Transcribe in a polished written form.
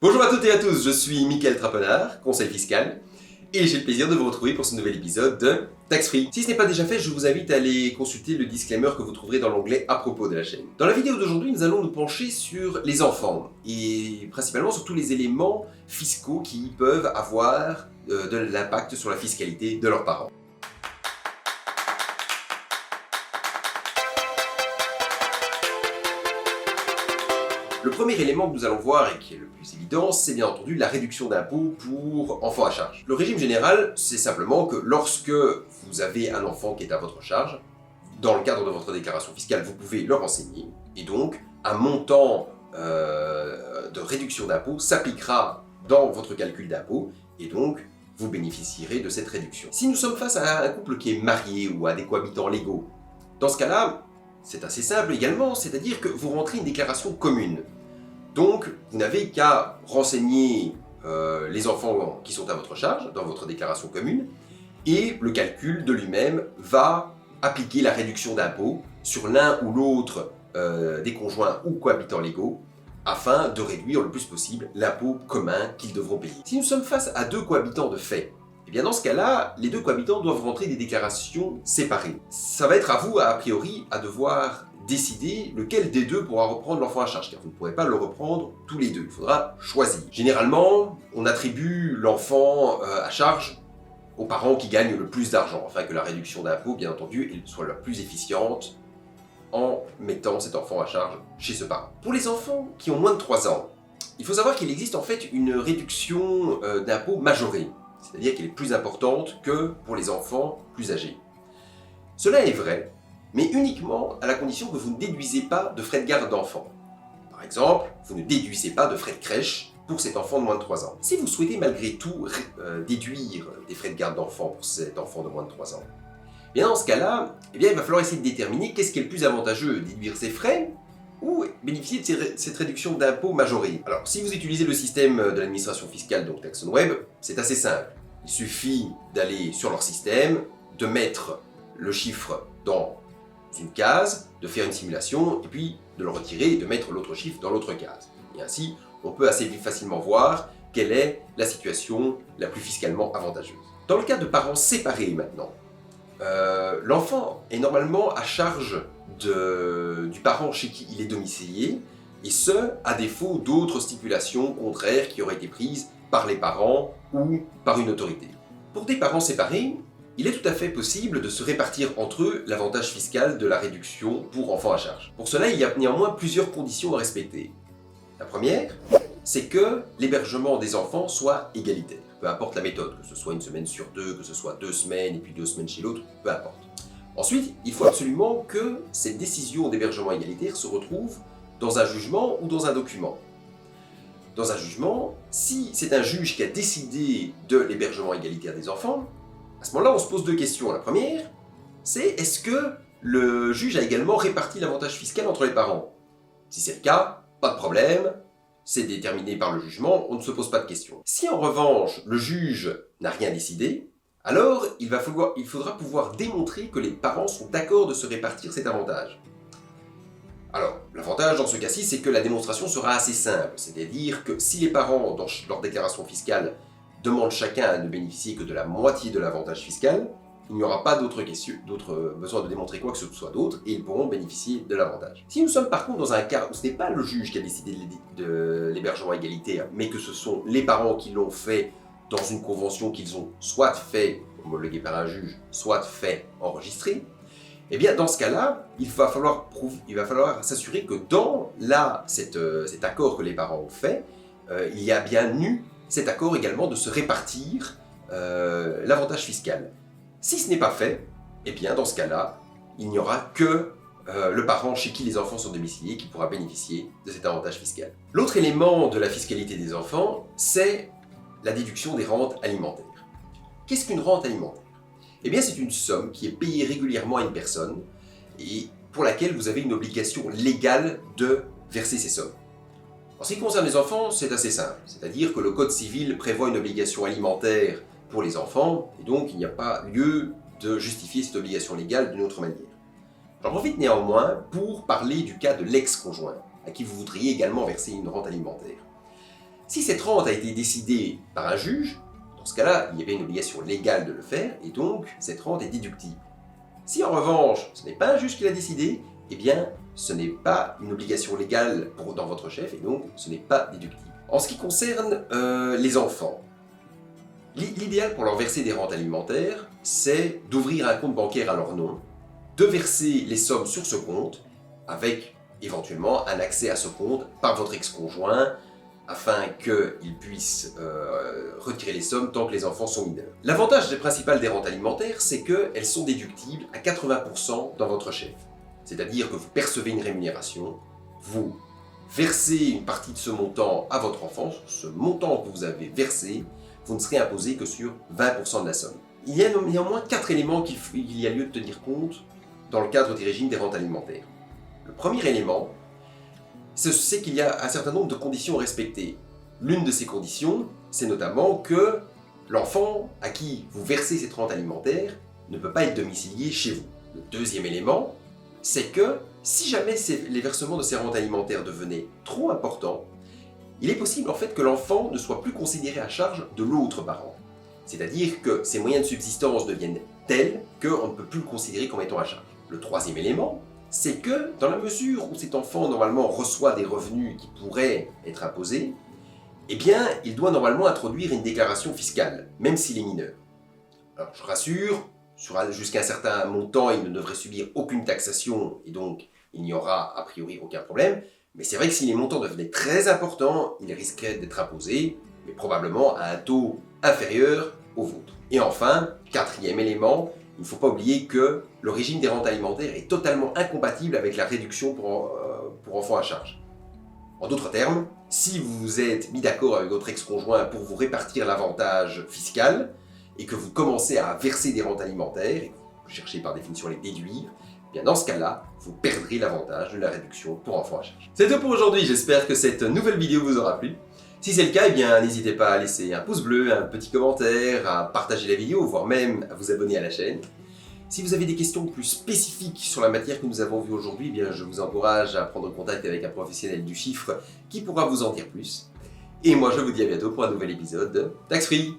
Bonjour à toutes et à tous, je suis Mickaël Trapenard, conseil fiscal, et j'ai le plaisir de vous retrouver pour ce nouvel épisode de Tax Free. Si ce n'est pas déjà fait, je vous invite à aller consulter le disclaimer que vous trouverez dans l'onglet à propos de la chaîne. Dans la vidéo d'aujourd'hui, nous allons nous pencher sur les enfants, et principalement sur tous les éléments fiscaux qui peuvent avoir de l'impact sur la fiscalité de leurs parents. Le premier élément que nous allons voir et qui est le plus évident, c'est bien entendu la réduction d'impôt pour enfants à charge. Le régime général, c'est simplement que lorsque vous avez un enfant qui est à votre charge, dans le cadre de votre déclaration fiscale, vous pouvez le renseigner et donc un montant de réduction d'impôt s'appliquera dans votre calcul d'impôt et donc vous bénéficierez de cette réduction. Si nous sommes face à un couple qui est marié ou à des cohabitants légaux, dans ce cas-là, c'est assez simple également, c'est-à-dire que vous rentrez une déclaration commune. Donc, vous n'avez qu'à renseigner les enfants qui sont à votre charge dans votre déclaration commune et le calcul de lui-même va appliquer la réduction d'impôt sur l'un ou l'autre des conjoints ou cohabitants légaux afin de réduire le plus possible l'impôt commun qu'ils devront payer. Si nous sommes face à deux cohabitants de fait, eh bien dans ce cas-là, les deux cohabitants doivent rentrer des déclarations séparées. Ça va être à vous, a priori, à devoir décider lequel des deux pourra reprendre l'enfant à charge, car vous ne pourrez pas le reprendre tous les deux, il faudra choisir. Généralement, on attribue l'enfant à charge aux parents qui gagnent le plus d'argent, afin que la réduction d'impôt, bien entendu, soit la plus efficiente en mettant cet enfant à charge chez ce parent. Pour les enfants qui ont moins de 3 ans, il faut savoir qu'il existe en fait une réduction d'impôt majorée, c'est-à-dire qu'elle est plus importante que pour les enfants plus âgés. Cela est vrai, mais uniquement à la condition que vous ne déduisez pas de frais de garde d'enfant. Par exemple, vous ne déduisez pas de frais de crèche pour cet enfant de moins de 3 ans. Si vous souhaitez malgré tout déduire des frais de garde d'enfant pour cet enfant de moins de 3 ans, bien dans ce cas-là, il va falloir essayer de déterminer qu'est-ce qui est le plus avantageux, déduire ces frais ou bénéficier de cette réduction d'impôt majorée. Alors, si vous utilisez le système de l'administration fiscale, donc TaxOnWeb, c'est assez simple. Il suffit d'aller sur leur système, de mettre le chiffre dans une case, de faire une simulation, et puis de le retirer et de mettre l'autre chiffre dans l'autre case. Et ainsi, on peut assez facilement voir quelle est la situation la plus fiscalement avantageuse. Dans le cas de parents séparés maintenant, l'enfant est normalement à charge du parent chez qui il est domicilié, et ce, à défaut d'autres stipulations contraires qui auraient été prises par les parents ou par une autorité. Pour des parents séparés, il est tout à fait possible de se répartir entre eux l'avantage fiscal de la réduction pour enfants à charge. Pour cela, il y a néanmoins plusieurs conditions à respecter. La première, c'est que l'hébergement des enfants soit égalitaire. Peu importe la méthode, que ce soit une semaine sur deux, que ce soit 2 semaines et puis 2 semaines chez l'autre, peu importe. Ensuite, il faut absolument que cette décision d'hébergement égalitaire se retrouve dans un jugement ou dans un document. Dans un jugement, si c'est un juge qui a décidé de l'hébergement égalitaire des enfants, à ce moment-là, on se pose 2 questions. La première, c'est est-ce que le juge a également réparti l'avantage fiscal entre les parents? Si c'est le cas, pas de problème, c'est déterminé par le jugement, on ne se pose pas de questions. Si en revanche, le juge n'a rien décidé, alors il faudra pouvoir démontrer que les parents sont d'accord de se répartir cet avantage. Alors, l'avantage dans ce cas-ci, c'est que la démonstration sera assez simple, c'est-à-dire que si les parents, dans leur déclaration fiscale, demandent chacun à ne bénéficier que de la moitié de l'avantage fiscal, il n'y aura pas d'autre besoin de démontrer quoi que ce soit d'autre et ils pourront bénéficier de l'avantage. Si nous sommes par contre dans un cas où ce n'est pas le juge qui a décidé de l'hébergement égalitaire, mais que ce sont les parents qui l'ont fait dans une convention qu'ils ont soit fait homologuée par un juge, soit fait enregistrer, eh bien dans ce cas-là, il va falloir s'assurer que dans cet accord que les parents ont fait, il y a bien eu cet accord également de se répartir l'avantage fiscal. Si ce n'est pas fait, eh bien dans ce cas-là, il n'y aura que le parent chez qui les enfants sont domiciliés qui pourra bénéficier de cet avantage fiscal. L'autre élément de la fiscalité des enfants, c'est la déduction des rentes alimentaires. Qu'est-ce qu'une rente alimentaire? Eh bien c'est une somme qui est payée régulièrement à une personne et pour laquelle vous avez une obligation légale de verser ces sommes. En ce qui concerne les enfants, c'est assez simple, c'est-à-dire que le Code civil prévoit une obligation alimentaire pour les enfants, et donc il n'y a pas lieu de justifier cette obligation légale d'une autre manière. J'en profite néanmoins pour parler du cas de l'ex-conjoint, à qui vous voudriez également verser une rente alimentaire. Si cette rente a été décidée par un juge, dans ce cas-là, il y avait une obligation légale de le faire, et donc cette rente est déductible. Si en revanche, ce n'est pas un juge qui l'a décidé, eh bien, ce n'est pas une obligation légale dans votre chef, et donc ce n'est pas déductible. En ce qui concerne les enfants, l'idéal pour leur verser des rentes alimentaires, c'est d'ouvrir un compte bancaire à leur nom, de verser les sommes sur ce compte, avec éventuellement un accès à ce compte par votre ex-conjoint, afin qu'ils puissent retirer les sommes tant que les enfants sont mineurs. L'avantage principal des rentes alimentaires, c'est qu'elles sont déductibles à 80% dans votre chef. C'est-à-dire que vous percevez une rémunération, vous versez une partie de ce montant à votre enfant, ce montant que vous avez versé, vous ne serez imposé que sur 20% de la somme. Il y a néanmoins 4 éléments qu'il y a lieu de tenir compte dans le cadre des régimes des rentes alimentaires. Le premier élément, c'est qu'il y a un certain nombre de conditions à respecter. L'une de ces conditions, c'est notamment que l'enfant à qui vous versez cette rente alimentaire ne peut pas être domicilié chez vous. Le deuxième élément, c'est que si jamais les versements de ces rentes alimentaires devenaient trop importants, il est possible en fait que l'enfant ne soit plus considéré à charge de l'autre parent. C'est-à-dire que ses moyens de subsistance deviennent tels qu'on ne peut plus le considérer comme étant à charge. Le troisième élément, c'est que dans la mesure où cet enfant normalement reçoit des revenus qui pourraient être imposés, eh bien, il doit normalement introduire une déclaration fiscale, même s'il est mineur. Alors, je rassure, jusqu'à un certain montant, il ne devrait subir aucune taxation, et donc il n'y aura a priori aucun problème. Mais c'est vrai que si les montants devenaient très importants, il risquerait d'être imposé, mais probablement à un taux inférieur au vôtre. Et enfin, quatrième élément, il ne faut pas oublier que le régime des rentes alimentaires est totalement incompatible avec la réduction pour enfants à charge. En d'autres termes, si vous vous êtes mis d'accord avec votre ex-conjoint pour vous répartir l'avantage fiscal et que vous commencez à verser des rentes alimentaires et que vous cherchez par définition à les déduire, eh bien dans ce cas-là, vous perdrez l'avantage de la réduction pour enfants à charge. C'est tout pour aujourd'hui, j'espère que cette nouvelle vidéo vous aura plu. Si c'est le cas, eh bien n'hésitez pas à laisser un pouce bleu, un petit commentaire, à partager la vidéo, voire même à vous abonner à la chaîne. Si vous avez des questions plus spécifiques sur la matière que nous avons vue aujourd'hui, eh bien je vous encourage à prendre contact avec un professionnel du chiffre qui pourra vous en dire plus. Et moi je vous dis à bientôt pour un nouvel épisode de Tax Free.